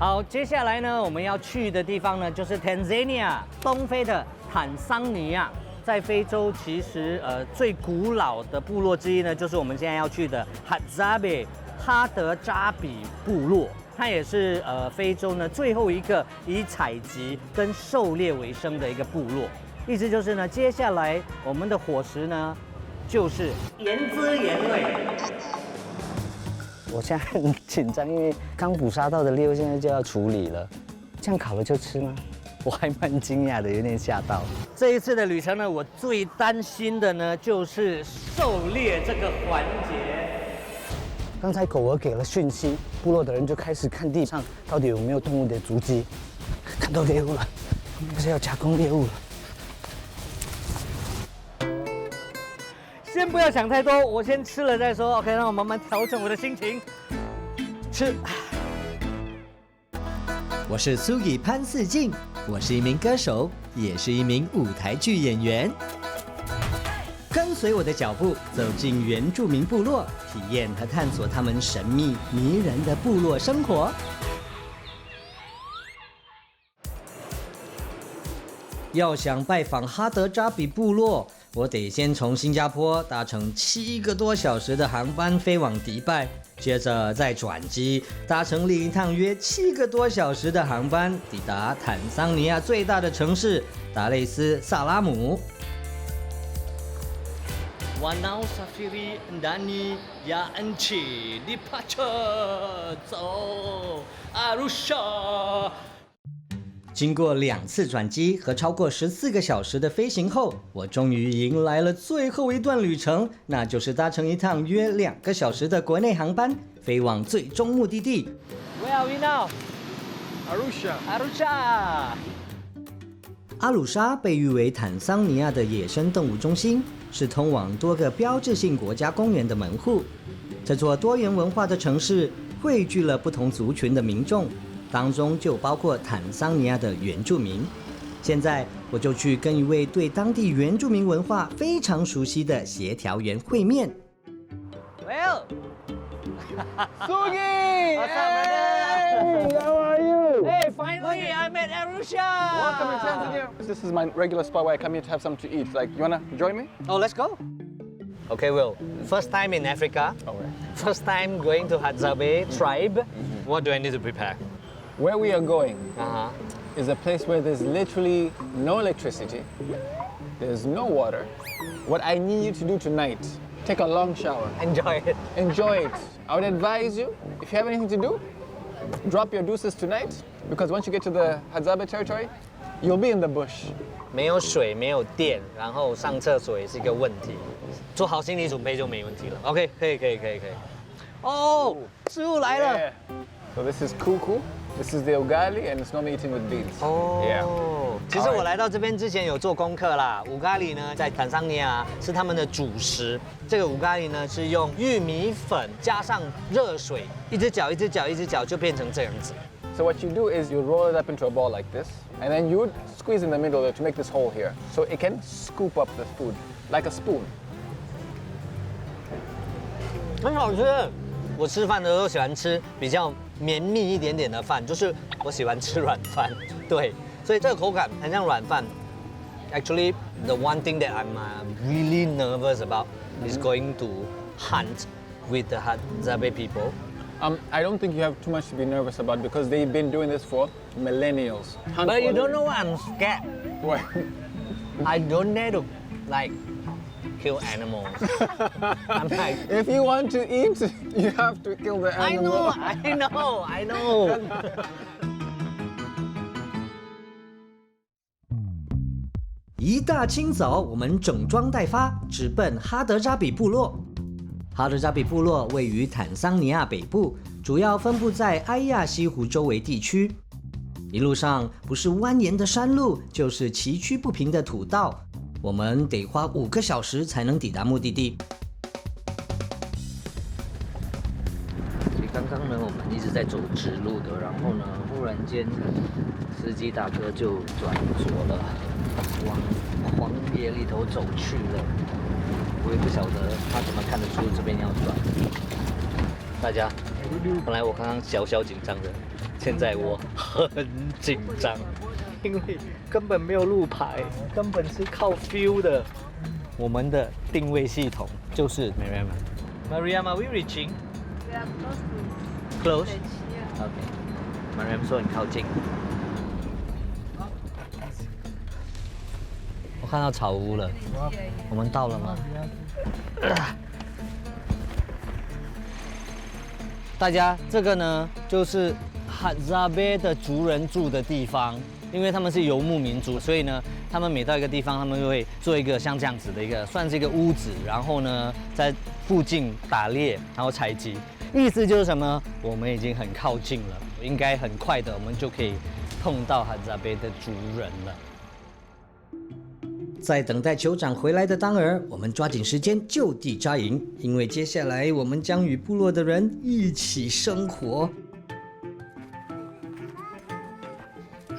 好，接下来呢，我们要去的地方呢，就是 Tanzania 东非的坦桑尼亚。在非洲，其实最古老的部落之一呢，就是我们现在要去的哈德扎比部落。它也是非洲呢最后一个以采集跟狩猎为生的一个部落。意思就是呢，接下来我们的伙食呢，就是原汁原味。我现在很紧张，因为刚捕杀到的猎物现在就要处理了，这样烤了就吃吗？我还蛮惊讶的，有点吓到。这一次的旅程呢，我最担心的呢就是狩猎这个环节。刚才狗儿给了讯息，部落的人就开始看地上到底有没有动物的足迹，看到猎物了，他们是要加工猎物了。先不要想太多，我先吃了再说。OK， 让我慢慢调整我的心情。吃。我是苏语潘四静，我是一名歌手，也是一名舞台剧演员。跟随我的脚步，走进原住民部落，体验和探索他们神秘迷人的部落生活。要想拜访哈德扎比部落，我得先从新加坡搭乘7个多小时的航班飞往迪拜，接着再转机搭乘另一趟约7个多小时的航班，抵达坦桑尼亚最大的城市达累斯萨拉姆。Wanau safiri ndani ya nchi departure 走 Arusha。经过2次转机和超过14个小时的飞行后，我终于迎来了最后一段旅程，那就是搭乘一趟约2个小时的国内航班，飞往最终目的地。Where are we now? Arusha。阿鲁沙被誉为坦桑尼亚的野生动物中心，是通往多个标志性国家公园的门户。这座多元文化的城市汇聚了不同族群的民众，当中就包括坦桑尼亚的原住民。现在我就去跟一位对当地原住民文化非常熟悉的协调员会面。Well, Sugi! What's up, brother? Hey, how are you? Hey, finally I'm at Arusha. Welcome to Tanzania. This is my regular spot where I come here to have something to eat. Like, you wanna join me? Oh, let's go. Okay, Will. First time in Africa. Alright. First time going to Hadzabe tribe. What do I need to prepare? Where we are going Uh-huh. is a place where there's literally no electricity. There's no water. What I need you to do tonight, take a long shower. Enjoy it. Enjoy it. I would advise you, if you have anything to do, drop your deuces tonight, because once you get to the Hadzabe territory, you'll be in the bush. 没有水，没有电，然后上厕所也是一个问题。做好心理准备就没问题了。OK， 可以。哦，食物来了。 Yeah. So this is kuku. This is the ugali, and it's normally eaten with beans. 哦，其实我来到这边之前有做功课啦。乌咖喱呢，在坦桑尼亚是他们的主食。这个乌咖喱呢，是用玉米粉加上热水，一直搅，就变成这样子。 So what you do is you roll it up into a ball like this, and then you would squeeze in the middle there to make this hole here, so it can scoop up the food like a spoon. 很好吃。我吃饭的时候喜欢吃比较绵密一点点的饭，就是我喜欢吃软饭。对，所以这个口感很像软饭。Actually, the one thing that I'm really nervous about is going to hunt with the Hadzabe people. I don't think you have too much to be nervous about because they've been doing this for millennials. Hunt But you for don't living. know what I'm scared. What? I don't dare to like kill animals. I'm like, If you want to eat, you have to kill the I animal. know. 一大清早，我们整装待发，直奔哈德扎比部落。哈德扎比部落位于坦桑尼亚北部，主要分布在埃亚西湖周围地区。一路上不是蜿蜒的山路，就是崎岖不平的土道，我们得花5个小时才能抵达目的地。所以刚刚呢，我们一直在走直路的，然后呢，忽然间司机大哥就转左了，往荒野里头走去了。我也不晓得他怎么看得出这边要转。大家，本来我刚刚小紧张的，现在我很紧张，因为根本没有路牌，根本是靠 feel 的。我们的定位系统就是 Mariam。Mariam, are we reaching? We are close to Close. village, yeah. OK。Mariam 说很靠近。我看到草屋了，我们到了吗？大家，这个呢就是哈扎贝的族人住的地方，因为他们是游牧民族，所以呢，他们每到一个地方，他们就会做一个像这样子的一个，算是一个屋子，然后呢，在附近打猎，然后采集。意思就是什么？我们已经很靠近了，应该很快的，我们就可以碰到哈扎贝的族人了。在等待酋长回来的当儿，我们抓紧时间就地扎营，因为接下来我们将与部落的人一起生活。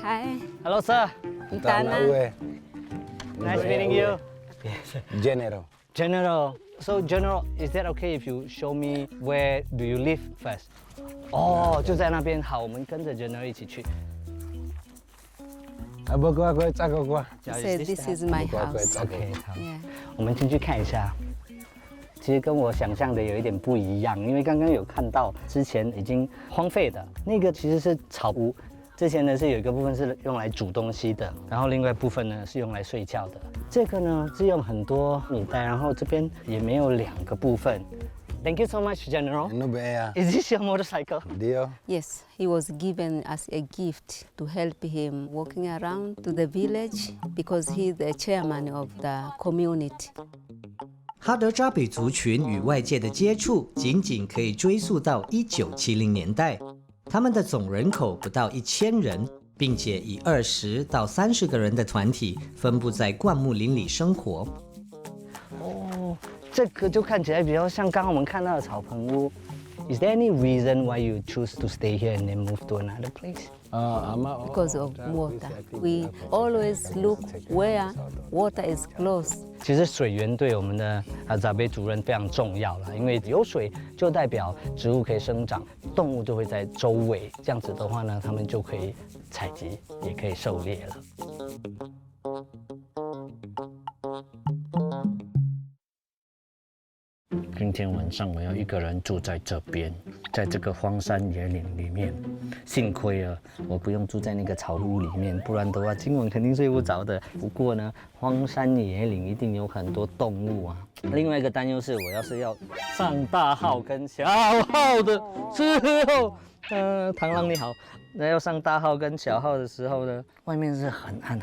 Hi, Hello, sir. Dana. Nice meeting you. General. General. So, General, is that okay if you show me where do you live first? 哦，就在那边。好，我们跟着 General 一起去。Say this is my house. OK， 好， Yeah. 我们进去看一下。其实跟我想象的有一点不一样，因为刚刚有看到之前已经荒废的那个其实是草屋，之前呢是有一个部分是用来煮东西的，然后另外部分呢是用来睡觉的。这个呢是用很多米袋，然后这边也没有2个部分。Thank you so much, General. No bea. Is this your motorcycle? Dio. Yes, he was given as a gift to help him walking around to the village because he's the chairman of the community. 哈德扎比族群与外界的接触仅仅可以追溯到1970年代，他们的总人口不到1000人，并且以20到30个人的团体分布在灌木林里生活。哦，这个就看起来比较像刚刚我们看到的草棚屋。Is there any reason why you choose to stay here and then move to another place? Because of water. We always look where water is close. 其实水源对我们的哈扎贝族人非常重要了，因为有水就代表植物可以生长，动物就会在周围，这样子的话呢，它们就可以采集，也可以狩猎了。今天晚上我要一个人住在这边，在这个荒山野岭里面。幸亏啊，我不用住在那个草屋里面，不然的话今晚肯定睡不着的。不过呢，荒山野岭一定有很多动物啊。另外一个担忧是，我要是要上大号跟小号的时候，螳螂你好，那要上大号跟小号的时候呢，外面是很暗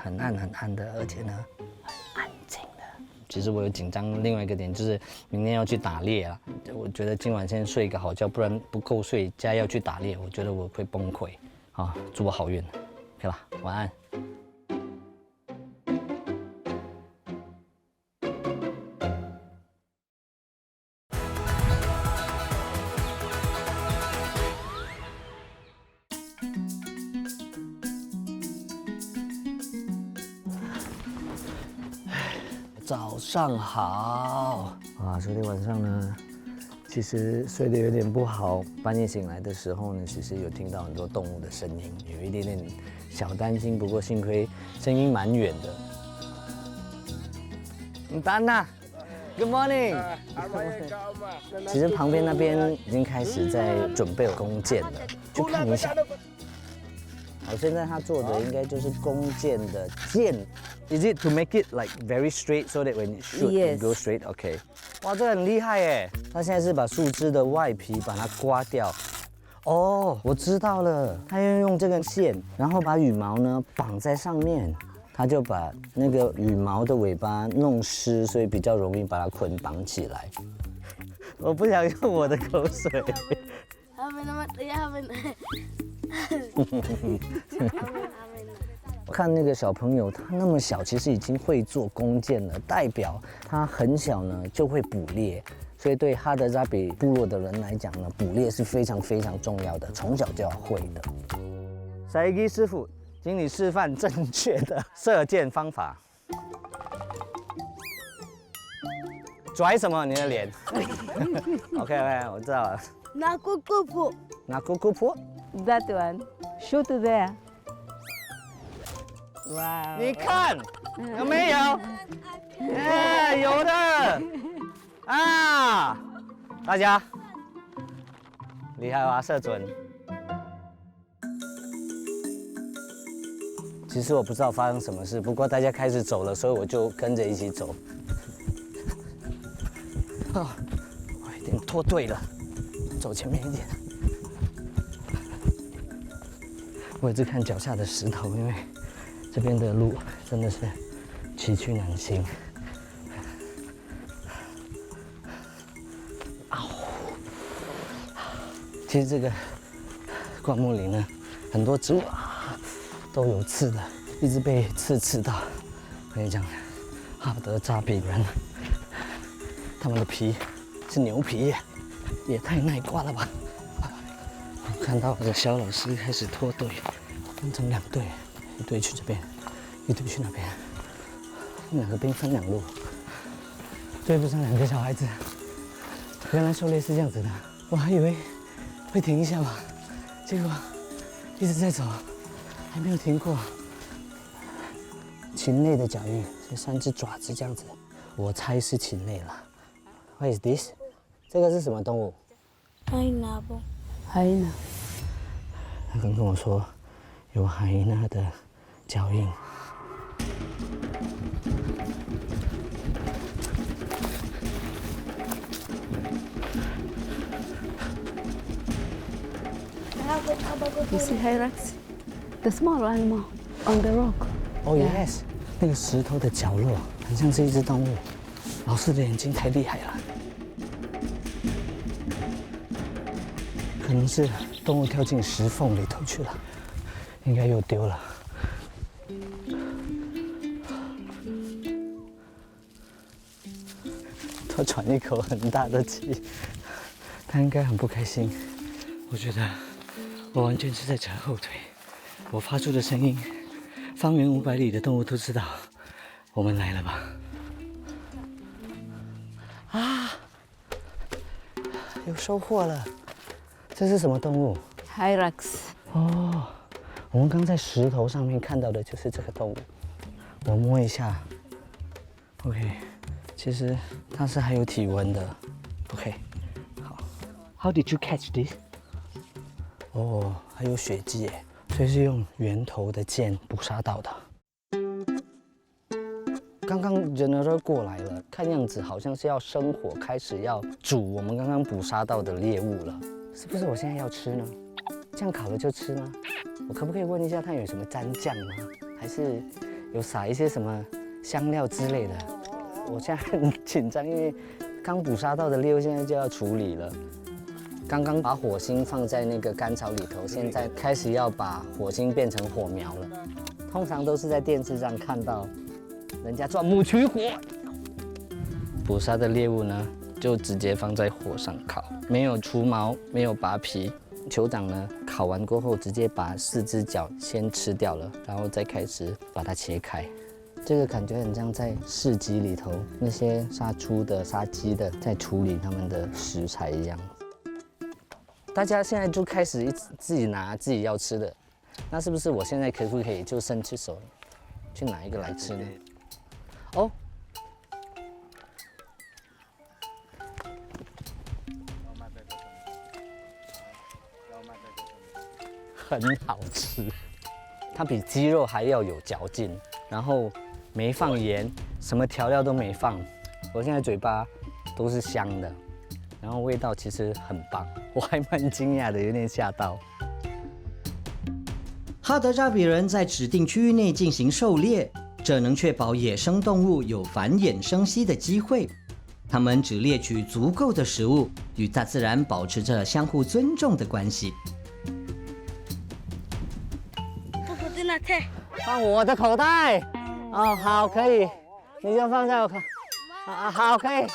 的，而且呢，很安静的。其实我有紧张，另外一个点就是明天要去打猎啊。我觉得今晚先睡一个好觉，不然不够睡，加要去打猎，我觉得我会崩溃。啊，祝我好运，可以吧？晚安。早上好啊！昨天晚上呢，其实睡得有点不好，半夜醒来的时候呢，其实有听到很多动物的声音，有一点点小担心，不过幸亏声音蛮远的。丹娜 ，Good morning。其实旁边那边已经开始在准备弓箭了，去看一下。好，现在他做的应该就是弓箭的箭。Is it to make it like very straight so that when it shoot it goes straight? OK。哇，这很厉害耶！他现在是把树枝的外皮把它刮掉。哦，我知道了，他要用这根线，然后把羽毛呢绑在上面，他就把那个羽毛的尾巴弄湿，所以比较容易把它捆绑起来。我不想用我的口水。看那个小朋友，他那么小，其实已经会做弓箭了，代表他很小呢就会捕猎。所以对哈德扎比部落的人来讲呢，捕猎是非常非常重要的，从小就要会的。塞基师傅，请你示范正确的射箭方法。拽什么？你的脸？OK， 我知道了。Nakukupu. Nakukupu? That one. shoot there. Wow. 你看有没有？哎，有的啊！大家厉害吧？射准。其实我不知道发生什么事，不过大家开始走了，所以我就跟着一起走。哦，我有点脱队了，走前面一点。我一直看脚下的石头，因为这边的路真的是崎岖难行。其实这个灌木林呢，很多植物都有刺的，一直被刺到。我跟你讲，哈德扎比人，他们的皮是牛皮耶，也太耐刮了吧！我看到我的小老师开始脱队，分成2队，一队去这边，一队去那边。2个兵分2路，追不上2个小孩子。原来狩猎是这样子的，我还以为会停一下吧，结果一直在走，还没有停过。禽类的脚印，这3只爪子这样子，我猜是禽类了。What is this？ 这个是什么动物？海娜。他刚跟我说有海娜的脚印。You see hyrax? The small animal on the rock. 哦 yes， 那个石头的角落很像是一只动物。老师的眼睛太厉害了，可能是动物跳进石缝里头去了，应该又丢了。他喘一口很大的气，他应该很不开心。我觉得我完全是在扯后腿，我发出的声音，方圆500里的动物都知道我们来了吧？啊，有收获了！这是什么动物？ Hyrax. 哦，我们刚在石头上面看到的就是这个动物。我摸一下 ，OK， 其实它是还有体温的。OK， 好。How did you catch this？ 哦，还有血迹耶，所以是用圆头的剑捕杀到的。刚刚General过来了，看样子好像是要生火，开始要煮我们刚刚捕杀到的猎物了。是不是我现在要吃呢？这样烤了就吃吗？我可不可以问一下它有什么蘸酱吗？还是有撒一些什么香料之类的？我现在很紧张，因为刚捕杀到的猎物现在就要处理了。刚刚把火星放在那个干草里头，现在开始要把火星变成火苗了。通常都是在电视上看到人家钻木取火，捕杀的猎物呢就直接放在火上烤，没有除毛，没有拔皮。酋长呢烤完过后，直接把4只脚先吃掉了，然后再开始把它切开。这个感觉很像在市集里头那些杀猪的、杀鸡的在处理他们的食材一样。大家现在就开始自己拿自己要吃的，那是不是我现在可不可以就伸出手去拿一个来吃呢？哦，很好吃，它比鸡肉还要有嚼劲，然后没放盐，什么调料都没放，我现在嘴巴都是香的。然后味道其实很棒，我还蛮惊讶的，有点吓到。哈德扎比人在指定区域内进行狩猎，这能确保野生动物有繁衍生息的机会。他们只猎取足够的食物，与大自然保持着相互尊重的关系。放我的口袋。哦，好，可以，你就放在我口。好，可以。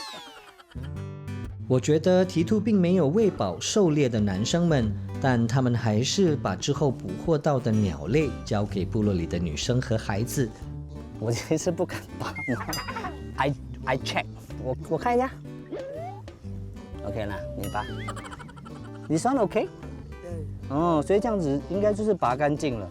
我觉得蹄兔并没有喂饱狩猎的男生们，但他们还是把之后捕获到的鸟类交给部落里的女生和孩子。我其实不敢拔毛，I check， 我看一下。OK 了，你拔。This one OK？哦，所以这样子应该就是拔干净了。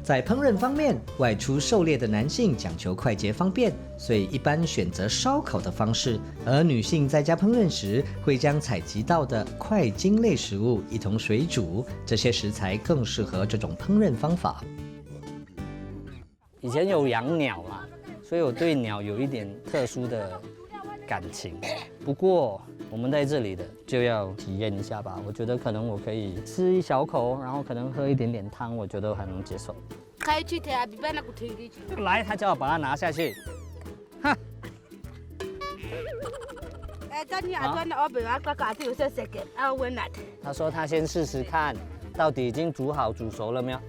在烹饪方面，外出狩猎的男性讲求快捷方便，所以一般选择烧烤的方式；而女性在家烹饪时，会将采集到的快茎类食物一同水煮，这些食材更适合这种烹饪方法。以前有养鸟啦，所以我对鸟有一点特殊的感情。不过我们在这里的就要体验一下吧。我觉得可能我可以吃一小口，然后可能喝一点点汤，我觉得我还能接受。来，他叫我把它拿下去。哈。他说他先试试看，到底已经煮好煮熟了没有？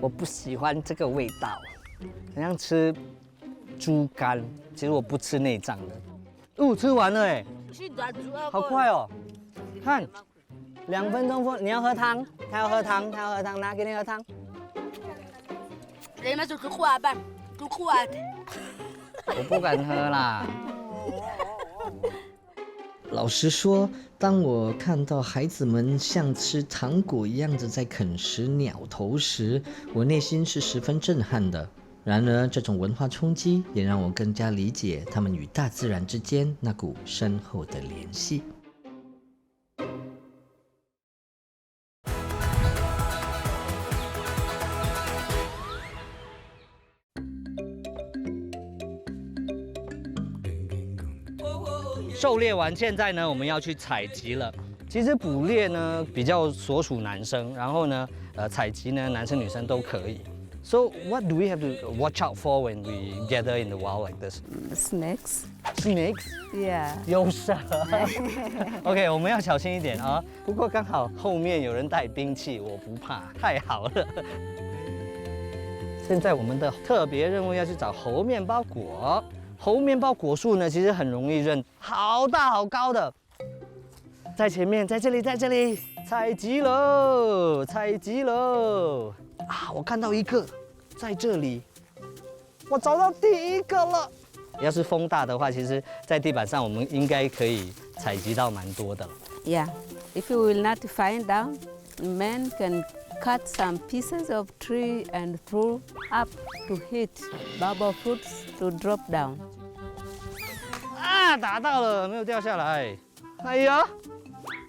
我不喜欢这个味道，好像吃猪肝。其实我不吃内脏的。哦，吃完了哎，好快哦！看，2分钟后你要喝汤，他要喝汤，他要喝汤，拿给你喝汤。我不敢喝啦。老实说，当我看到孩子们像吃糖果一样的在啃食鸟头时，我内心是十分震撼的。然而，这种文化冲击也让我更加理解他们与大自然之间那股深厚的联系。狩猎完，现在呢，我们要去采集了。其实捕猎呢比较所属男生，然后呢，采集呢男生女生都可以。So what do we have to watch out for when we gather in the wild like this? Snakes. Snakes? Yeah. 有蛇。OK， 我们要小心一点啊。不过刚好后面有人带兵器，我不怕，太好了。现在我们的特别任务要去找猴面包果。猴面包果树呢，其实很容易认，好大好高的。在前面，在这里，在这里，采集喽，采集喽！啊，我看到一个，在这里，我找到第一个了。要是风大的话，其实在地板上我们应该可以采集到蛮多的了。Yeah. If you will not find out, men can cut some pieces of tree and throw up to hit baba fruits to drop down. 啊，打到了，没有掉下来。哎呀，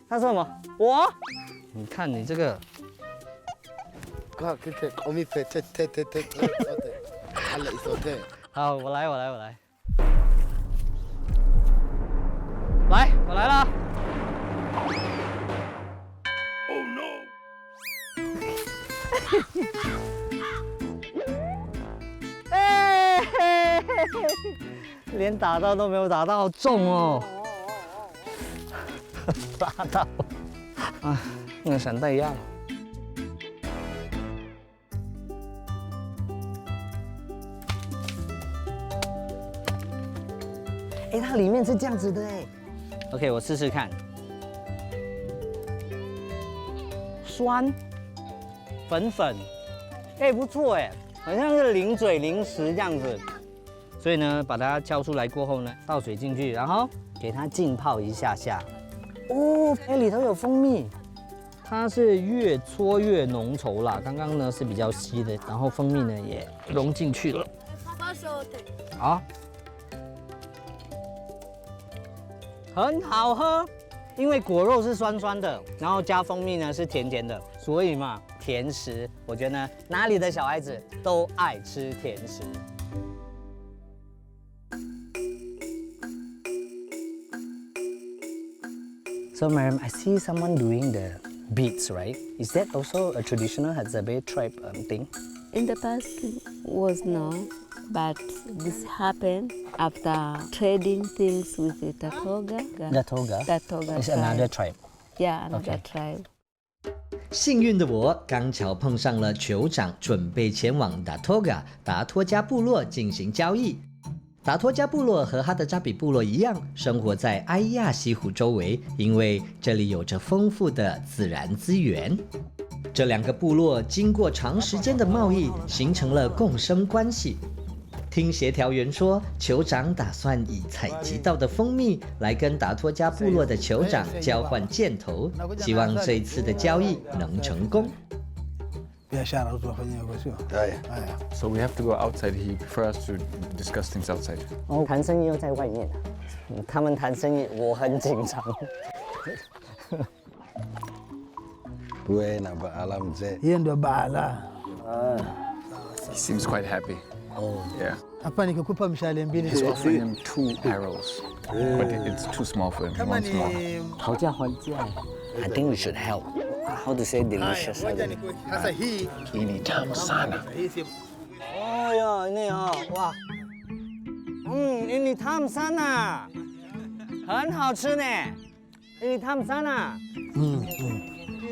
他说什么？我？你看你这个。好，我来。来，我来了。Oh no！ 哎嘿嘿嘿，连打到都没有打到，好重哦！打到，啊，跟闪弹一样。哎，它里面是这样子的哎。OK， 我试试看。酸，粉，哎，不错哎，好像是零嘴零食这样子。所以呢，把它敲出来过后呢，倒水进去，然后给它浸泡一下下。哦，哎，里头有蜂蜜，它是越搓越浓稠啦。刚刚呢是比较稀的，然后蜂蜜呢也融进去了。好。很好喝，因为果肉是酸酸的，然后加蜂蜜呢是甜甜的，所以嘛，甜食，我觉得呢，哪里的小孩子都爱吃甜食。So, Mariam, I see someone doing the beads, right? Is that also a traditional Hadzabe tribe thing? In the past was no, but this happened after trading things with the Datoga. Datoga is another tribe. Yeah, another Okay. tribe. 幸运的我刚巧碰上了酋长，准备前往达托加部落进行交易。达托加部落和哈德扎比部落一样，生活在埃亚西湖周围，因为这里有着丰富的自然资源。这两个部落经过长时间的贸易，形成了共生关系。听协调员说，酋长打算以采集到的蜂蜜来跟达托加部落的酋长交换箭头，希望这一次的交易能成功。 So we have to go outside. He prefers us to discuss things outside. 哦，谈生意又在外面啊。他们谈生意，我很紧张。Hiyo ndio bala. He seems quite happy. Oh. Yeah. Hapa nikikupa mshale mbili. He's offering him 2 arrows, but it's too small for him. He wants more. 讨价还价。I think we should help. How to say delicious? Sasa hii Hii ni tamu sana. Oh ya, ini wah. Ini tamu sana. 很好吃呢。Ini tamu sana.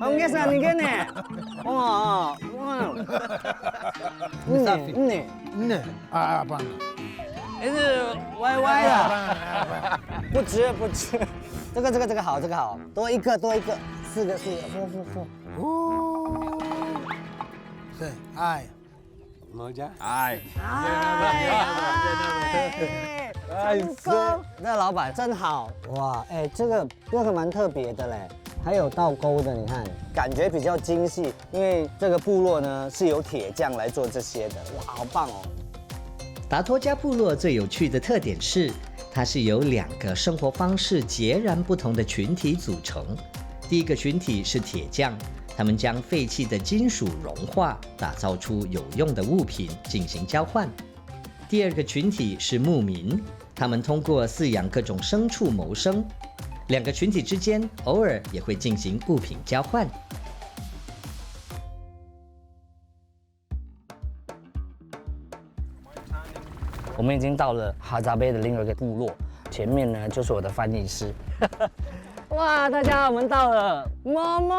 Ongeza nyingine. Oh. Nne. nne. Hapana. 是歪歪的。不吃。这个好，多一个，4个，4。 Haya. Aye. 那老板真好哇！哎，这个蛮特别的嘞，还有倒钩的，你看，感觉比较精细，因为这个部落呢是由铁匠来做这些的，哇，好棒哦！达托加部落最有趣的特点是，它是由2个生活方式截然不同的群体组成。第一个群体是铁匠，他们将废弃的金属融化，打造出有用的物品进行交换。第二个群体是牧民，他们通过饲养各种牲畜谋生。2个群体之间偶尔也会进行物品交换。我们已经到了哈扎贝的另外一个部落，前面呢就是我的翻译师。哇，大家好，我们到了某某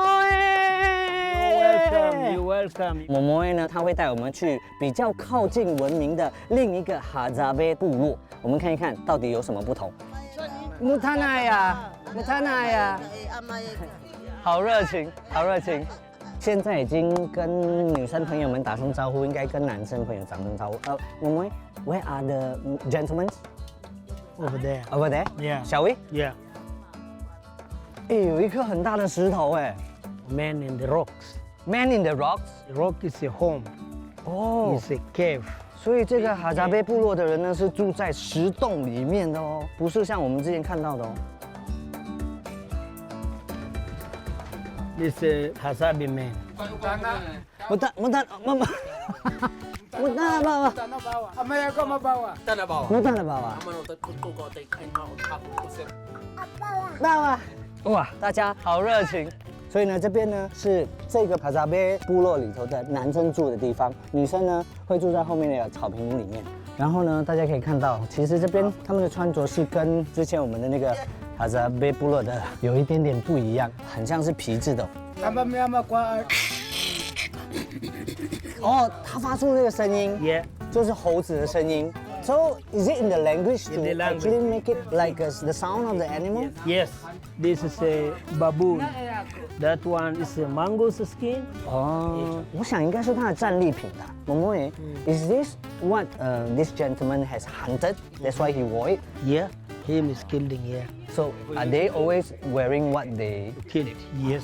You welcome. 某某呢，他会带我们去比较靠近文明的另一个哈扎贝部落，我们看一看到底有什么不同。穆塔纳呀，好热情。现在已经跟女生朋友们打声招呼，应该跟男生朋友打声招呼。某某 ，Where are the gentlemen? Over there. Over there? Yeah. Shall we? Yeah. 哎，有一颗很大的石头哎。 Man in the rocks. Man in the rocks. Rock is a home. 哦， It's a cave. 所以这个哈扎贝部落的人呢是住在石洞里面的哦，不是像我们之前看到的哦。 This Hasabi man. 不大，哇，大家好热情。所以呢，这边呢是这个哈扎贝部落里头的男生住的地方，女生呢会住在后面的草坪屋里面。然后呢，大家可以看到，其实这边他们的穿着是跟之前我们的那个哈扎贝部落的有一点点不一样，很像是皮质的。哦，它发出这个声音， Yeah. 就是猴子的声音。So is it in the language to In the language. actually make it like the sound of the animal? Yes. This is a baboon. That one is a mango's skin. 哦，我想应该是它的战利品吧。某某诶 is this what this gentleman has hunted? That's why he wore it. Yeah. Him is killing. Yeah. So are they always wearing what they? Kill it. Yes.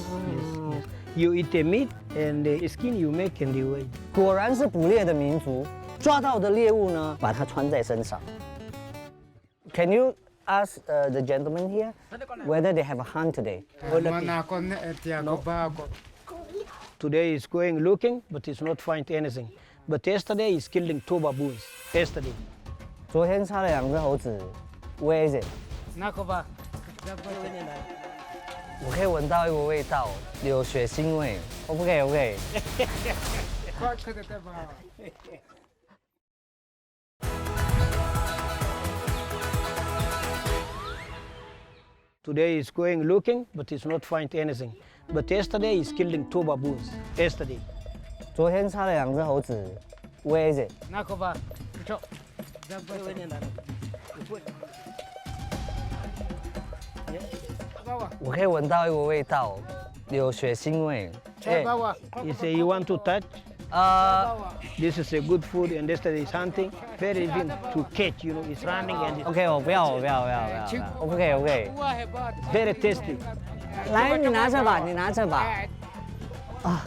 You eat the meat and the skin you make and you eat. 果然是捕猎的民族，抓到的猎物呢，把它穿在身上。Can you ask the gentleman here whether they have a hunt today? Today is going looking, but it's not find anything. But yesterday is killing 2 baboons. Yesterday. 昨天杀了2只猴子。Where is it? 我可以闻到一股味道，有血腥味。OK。Today is going looking, but it's not find anything. But yesterday is killing 2 baboons. Yesterday. 昨天杀了2只猴子。Where is it? 我可以闻到一股味道，有血腥味。You say you want to touch? This is a good food, and yesterday is hunting. Very difficult to catch, you know, it's running and it's OK，我不要。OK。very tasty. 来，你拿着吧，你拿着吧。啊。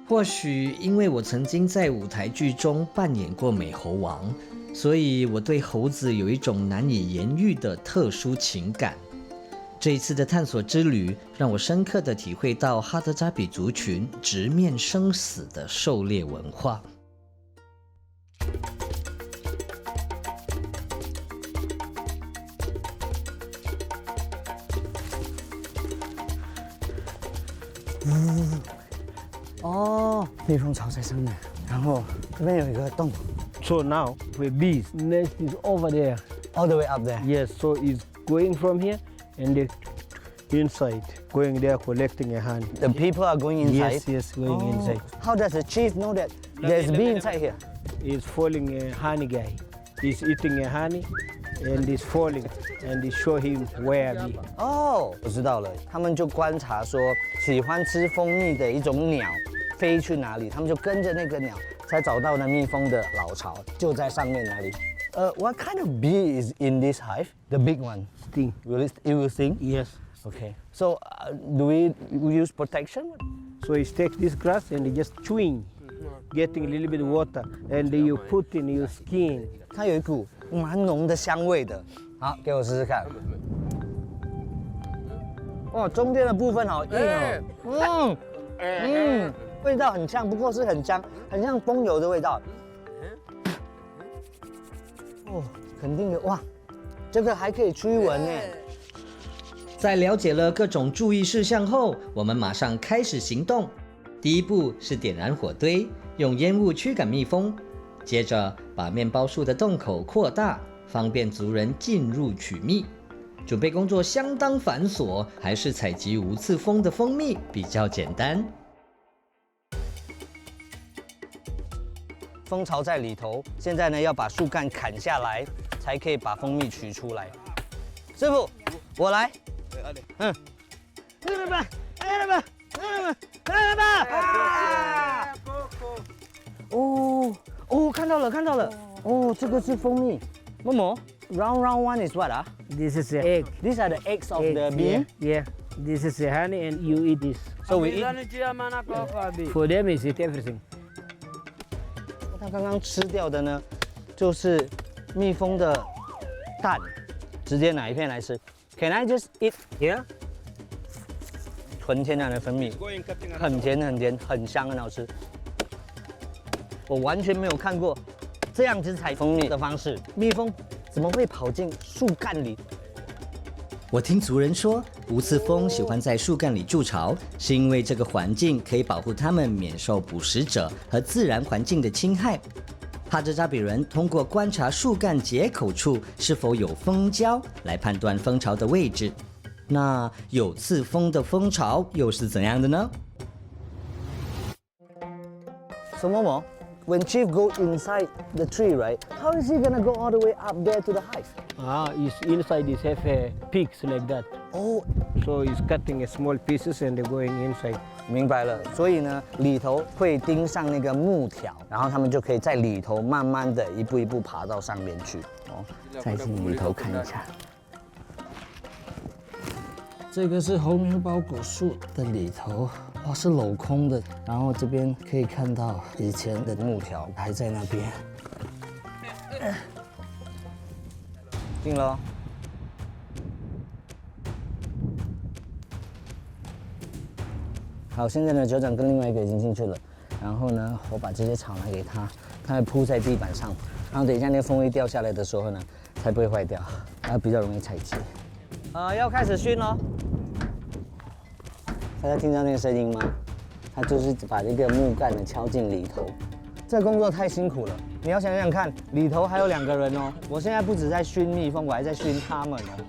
或许因为我曾经在舞台剧中扮演过美猴王，所以我对猴子有一种难以言喻的特殊情感。这一次的探索之旅，让我深刻地体会到哈德扎比族群直面生死的狩猎文化。哦，蜜蜂巢在上面，然后这边有一个洞 So now with bees, nest is over there. ，all the way up there. Yes, so it's going from here and they inside, going there collecting a honey. The people are going inside. Yes, going inside. How does the chief know that there's bee inside here? He's following a honey guy. He's eating a honey and he's falling and he show him where bee. 哦，我知道了，他们就观察说喜欢吃蜂蜜的一种鸟飞去哪里，他们就跟着那个鸟，才找到呢蜜蜂的老巢，就在上面那里。What kind of bee is in this hive? The big one. Sting. It will sting? Yes. Okay. So do we use protection? So he takes this grass and he just chewing, getting a little bit of water, and you put in your skin. 它有一股蛮浓的香味的。好，给我试试看。哇，中间的部分好硬哦。味道很香，不过是很香，很像风油的味道。哦，肯定的哇，这个还可以驱蚊呢。在了解了各种注意事项后，我们马上开始行动。第一步是点燃火堆，用烟雾驱赶蜜蜂。接着把面包树的洞口扩大，方便族人进入取蜜。准备工作相当繁琐，还是采集无刺蜂的蜂蜜比较简单。蜂巢在里头，现在呢要把树干砍下来，才可以把蜂蜜取出来。师傅，我来。来吧，来吧，来吧！哦，看到了。哦，这个是蜂蜜。默默 ，round one is what 啊 This is the egg.？These are the eggs of the bee. Yeah. This is the honey, and you eat this. So we eat. For them, is eat everything. 他刚刚吃掉的呢，就是蜜蜂的蛋，直接拿一片来吃。Can I just eat? Yeah. 纯天然的蜂蜜，很甜，很香，很好吃。我完全没有看过这样子采蜂蜜的方式，蜜蜂怎么会跑进树干里？我听族人说，无刺蜂喜欢在树干里筑巢，是因为这个环境可以保护它们免受捕食者和自然环境的侵害。哈德扎比人通过观察树干接口处是否有蜂胶来判断蜂巢的位置。那有刺蜂的蜂巢又是怎样的呢？ So Momo, when Chief go inside the tree, right? How is he gonna go all the way up there to the hive? Is inside is have pigs like that. Oh, So he's cutting a small pieces and they're going inside. 明白了。所以呢，里头会钉上那个木条，然后他们就可以在里头慢慢的一步一步爬到上面去。哦，再进里头看一下。这个是红牛包果树的里头，哇，是镂空的。然后这边可以看到以前的木条还在那边。进了。好，现在呢，酋长跟另外一个已经进去了。然后呢，我把这些草拿给他，他会铺在地板上。然后等一下那个风一掉下来的时候呢，才不会坏掉，然后比较容易采集。要开始熏咯。大家听到那个声音吗？他就是把这个木杆呢敲进里头。这个工作太辛苦了，你要想想看，里头还有2个人哦。我现在不止在熏蜜蜂，我还在熏他们哦。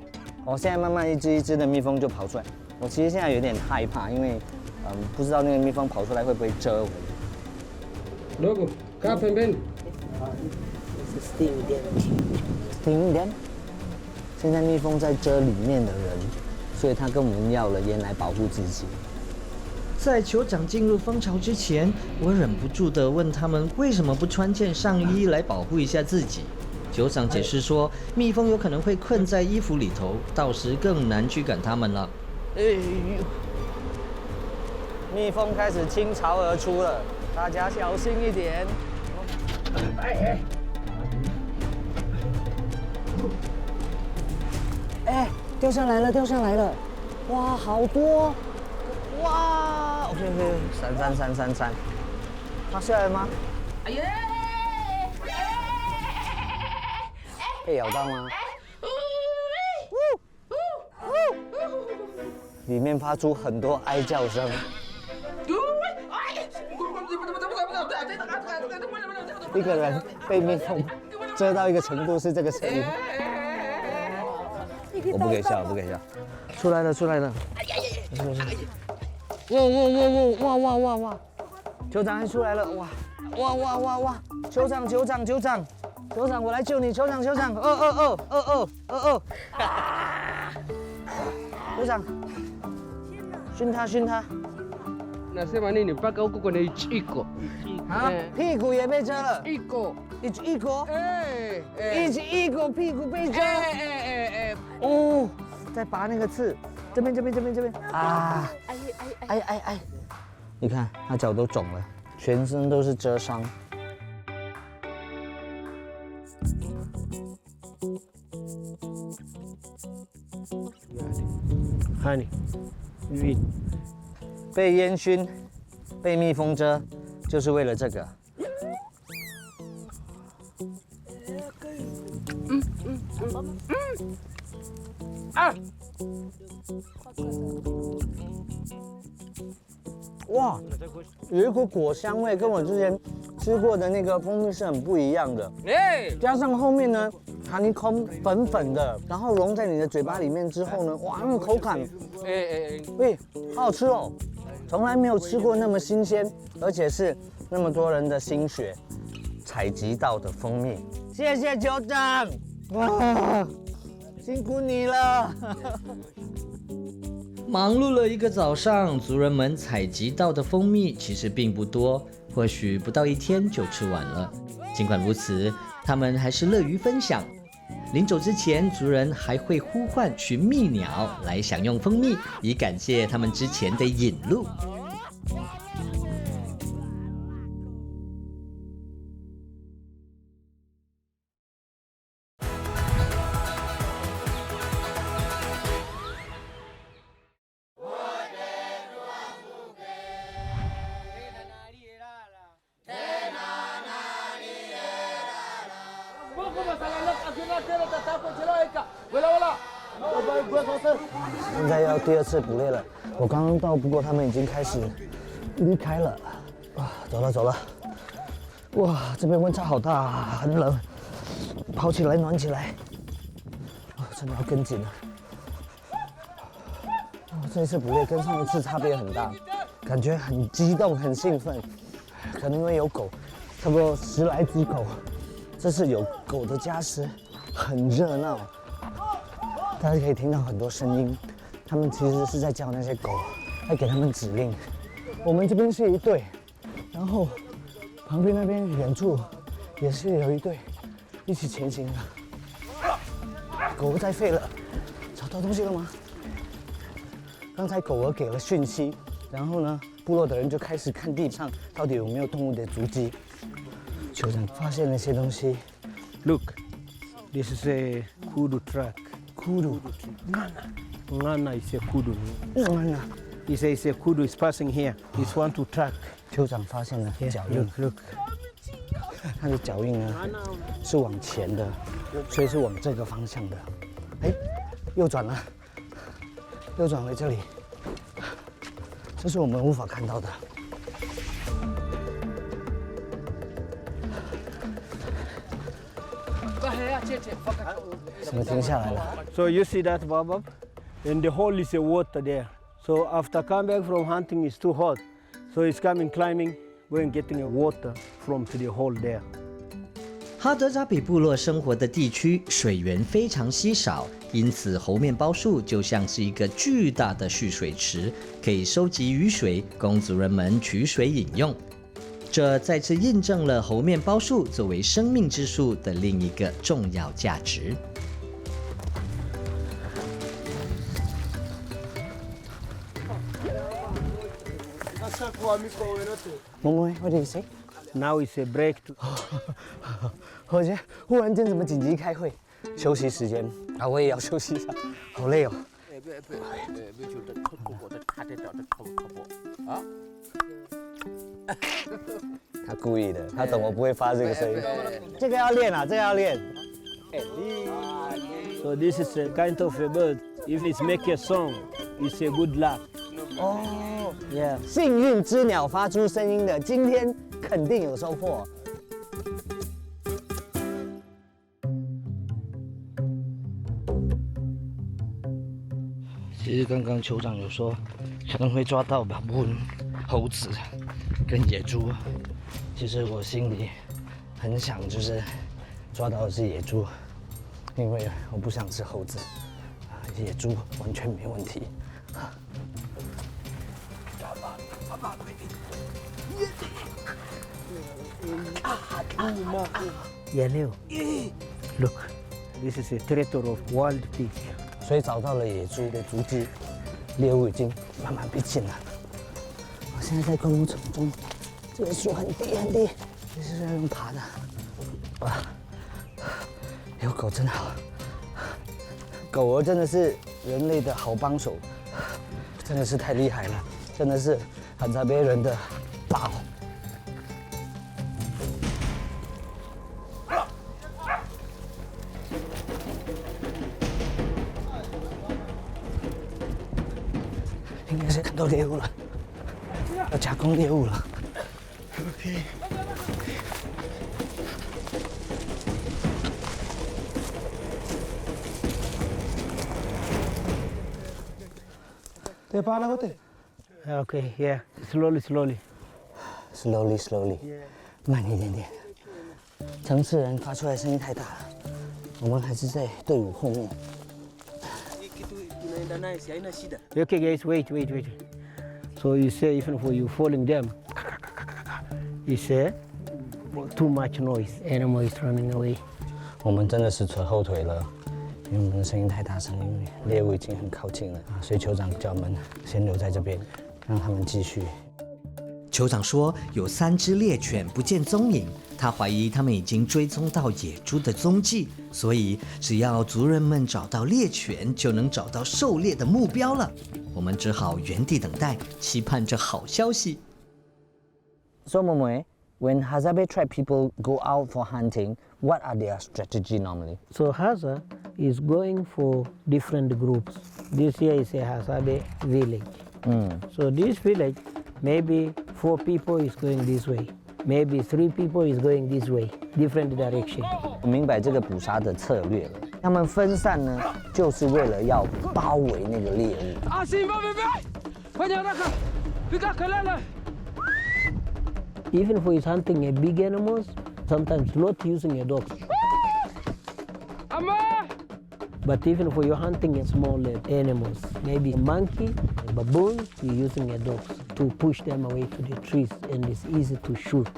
我现在慢慢一只一只的蜜蜂就跑出来。我其实现在有点害怕，因为不知道那个蜜蜂跑出来会不会蛰我。Logo, cap and bend. Sting them. 现在蜜蜂在蛰里面的人，所以他跟我们要了烟来保护自己。在酋长进入蜂巢之前，我忍不住地问他们为什么不穿件上衣来保护一下自己。酋长解释说，蜜蜂有可能会困在衣服里头，到时更难驱赶它们了。哎呦，蜜蜂开始倾巢而出了，大家小心一点。哎，掉下来了，掉下来了！哇，好多！哇 ，OK， 闪，它下来了吗？哎呀！被咬到吗？里面发出很多哀叫声。一个人被蜜蜂蛰到一个程度是这个声音。我不可以笑，不可以笑。出来了，出来了！哇！酋长还出来了！哇！酋长，我来救你！酋长！2222，酋长，熏他！Nasema nini mpaka huko kwenye ichiko? 啊，屁股也被蛰了。 Iko. 一国，一国屁股被蛰。哦，再拔那个刺，这边啊！哎！你看，他脚都肿了，全身都是蛰伤。Honey, you eat. 被烟熏，被蜜蜂蛰，就是为了这个。哇，有一股果香味，跟我之前吃过的那个蜂蜜是很不一样的。加上后面呢，honeycomb粉粉的，然后融在你的嘴巴里面之后呢，哇，那种口感，好好吃哦。从来没有吃过那么新鲜，而且是那么多人的心血采集到的蜂蜜。谢谢酋长，哇，辛苦你了。忙碌了一个早上，族人们采集到的蜂蜜其实并不多，或许不到1天就吃完了。尽管如此，他们还是乐于分享。临走之前，族人还会呼唤寻蜜鸟来享用蜂蜜，以感谢他们之前的引路。现在要第2次捕猎了，我刚刚到，不过他们已经开始离开了。走了。哇，这边温差好大，很冷，跑起来暖起来。真的要跟紧了。这一次捕猎跟上一次差别很大，感觉很激动，很兴奋。可能因为有狗，差不多10来只狗。这次有狗的加持，很热闹。大家可以听到很多声音，他们其实是在叫那些狗，在给他们指令。我们这边是一队，然后旁边那边远处也是有一队一起前行的。狗在吠了，找到东西了吗？刚才狗儿给了讯息，然后呢，部落的人就开始看地上到底有没有动物的足迹。酋长发现了些东西。Look, this is a kudu track. Kudu. Ngana is a kudu. Ngana. He says a kudu is passing here. It's want to track. 酋长发现了脚印。Look. 它的脚印呢是往前的，所以是往这个方向的。哎，右转了，右转回这里。这是我们无法看到的。怎么停下来了？ So you see that, Babab? And the hole is a water there. So after come back from hunting, it's too hot. So it's coming climbing, going getting a water from to the hole there. 哈德扎比部落生活的地区水源非常稀少，因此猴面包树就像是一个巨大的蓄水池，可以收集雨水，供族人们取水饮用。这再次印证了猴面包树作为生命之树的另一个重要价值。Momoy, what did you say? Now it's a break to 我觉得忽然间怎么紧急开会，休息时间啊，我也要休息一下，好累哦。他故意的，他懂我不会发这个声音。这个要练啊，这个要练。 So this is a kind of a bird. If it's make a song, it's a good luck. 哦， Yeah. 幸运之鸟发出声音的，今天肯定有收获。其实刚刚酋长有说，可能会抓到巴布猴子跟野猪。其实我心里很想，就是抓到的是野猪，因为我不想吃猴子，野猪完全没问题。 Yellow. Look, this is a territory of wild pig. 所以找到了野猪的足迹，猎物已经慢慢逼近了。我现在在灌木丛中，这个树很低很低，这是要用爬的。哇，有狗真好，狗儿真的是人类的好帮手，真的是太厉害了，真的是汉扎贝人的宝。 应该是看到猎物了，要加工猎物了。OK。Okay, yeah. Slowly, slowly. Slowly, slowly。慢一点点。城市人发出来声音太大了，我们还是在队伍后面。 Okay, guys, wait. So you say even for you falling down, you say too much noise. Animal is running away. 我们真的是扯后腿了，因为我们的声音太大声，因为猎物已经很靠近了啊，所以酋长叫我们先留在这边，让他们继续。酋长说，有3只猎犬不见踪影，他怀疑他们已经追踪到野猪的踪迹，所以只要族人们找到猎犬，就能找到狩猎的目标了。我们只好原地等待，期盼着好消息。So Momoy, when Hazabe tribe people go out for hunting, what are their strategy normally? So Haza is going for different groups. This here is a Hazabe village. So this village, maybe 4 people is going this way. Maybe 3 people is going this way, different direction. 我明白这个捕杀的策略了。他们分散呢，就是为了要包围那个猎物。Even for is hunting a big animals, sometimes not using a dog. But even for you hunting a small animals, maybe monkey, baboon, you're using a dog to push them away to the trees, and it's easy to shoot.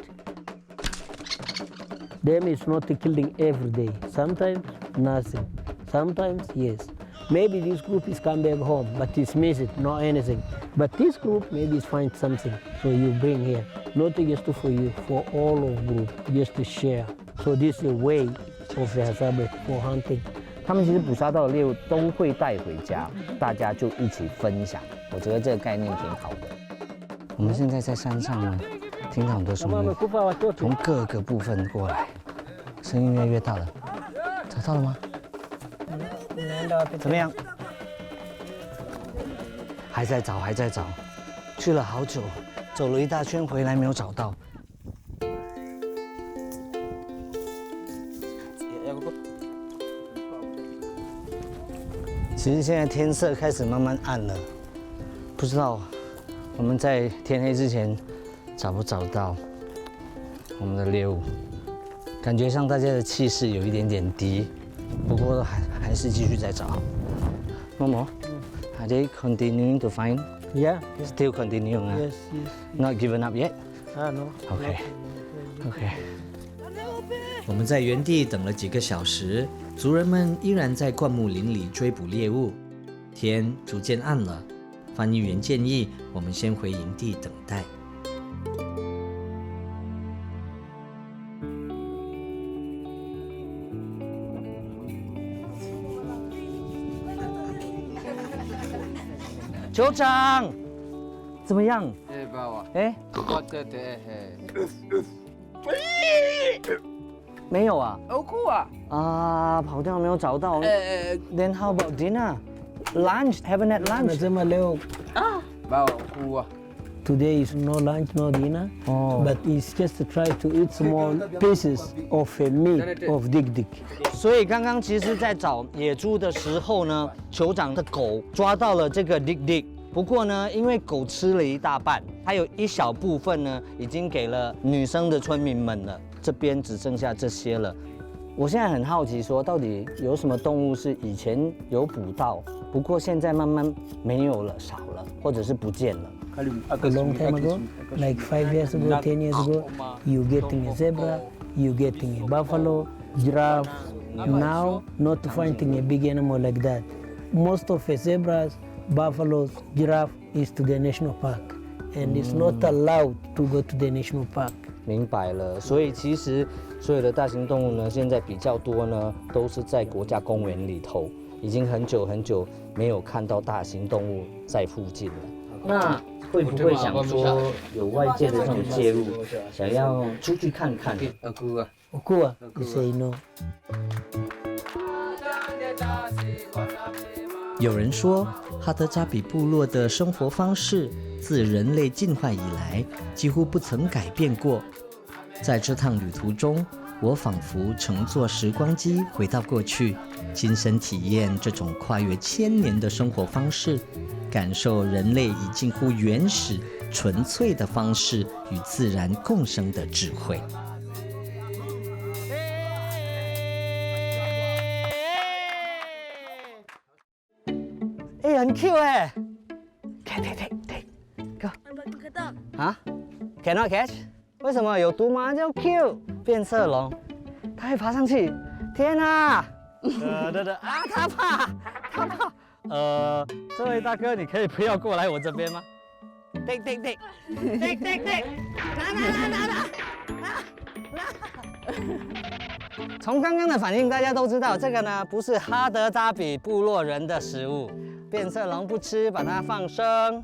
Them is not killing every day. Sometimes nothing. Sometimes yes. Maybe this group is come back home, but it's missing, not anything. But this group maybe is find something, so you bring here. Not just for you, for all of group, just to share. So this is a way of the Hazabe for hunting. 他们其实捕杀到的猎物都会带回家，大家就一起分享。我觉得这个概念挺好的。我们现在在山上呢，听到很多声音，从各个部分过来，声音越来越大了。找到了吗？怎么样？还在找，还在找，去了好久，走了一大圈回来没有找到。其实现在天色开始慢慢暗了，不知道我们在天黑之前找不找到我们的猎物。感觉上大家的气势有一点点低，不过还是继续在找。Momo, are they continuing to find? Yeah. Still continuing. Yes. Not given up yet. No. Okay. 我们在原地等了几个小时，族人们依然在灌木林里追捕猎物。天逐渐暗了，翻译员建议我们先回营地等待。酋长，怎么样？ Eh, bawa. 哎， Kota teh. 没有啊。 Aku ah. 啊，跑掉没有找到。 Then how about dinner? Lunch? Haven't had lunch? Nasema leo Bawa aku ah. today is no lunch, no dinner. Oh. But it's just to try to eat small pieces of a meat of dik. 所以刚刚其实在找野猪的时候呢，酋长的狗抓到了这个 dik。不过呢，因为狗吃了一大半，还有一小部分呢，已经给了女生的村民们了。这边只剩下这些了。我现在很好奇，说到底有什么动物是以前有捕到，不过现在慢慢没有了、少了，或者是不见了。 A long time ago, like 5 years ago, 10 years ago, you getting a zebra, you getting a buffalo, giraffe. Now, not finding a big animal like that. Most of the zebras, buffaloes, giraffe is to the national park, and it's not allowed to go to the national park. 明白了，所以其实所有的大型动物呢，现在比较多呢，都是在国家公园里头，已经很久没有看到大型动物在附近了。那会不会想说有外界的这种介入，想要出去看看？ Aku ah. Okua, you say no. 有人说，哈德扎比部落的生活方式自人类进化以来几乎不曾改变过。在这趟旅途中，我仿佛乘坐时光机回到过去，亲身体验这种跨越1000年的生活方式，感受人类以近乎原始、纯粹的方式与自然共生的智慧。哎，很 Q 哎！take go 啊 ？Cannot catch？ 为什么有毒吗？叫 Q 变色龙，它会爬上去。天哪！啊，它怕。这位大哥，你可以不要过来我这边吗？take，拿！从刚刚的反应，大家都知道这个呢不是哈德扎比部落人的食物。变色龙不吃，把它放生。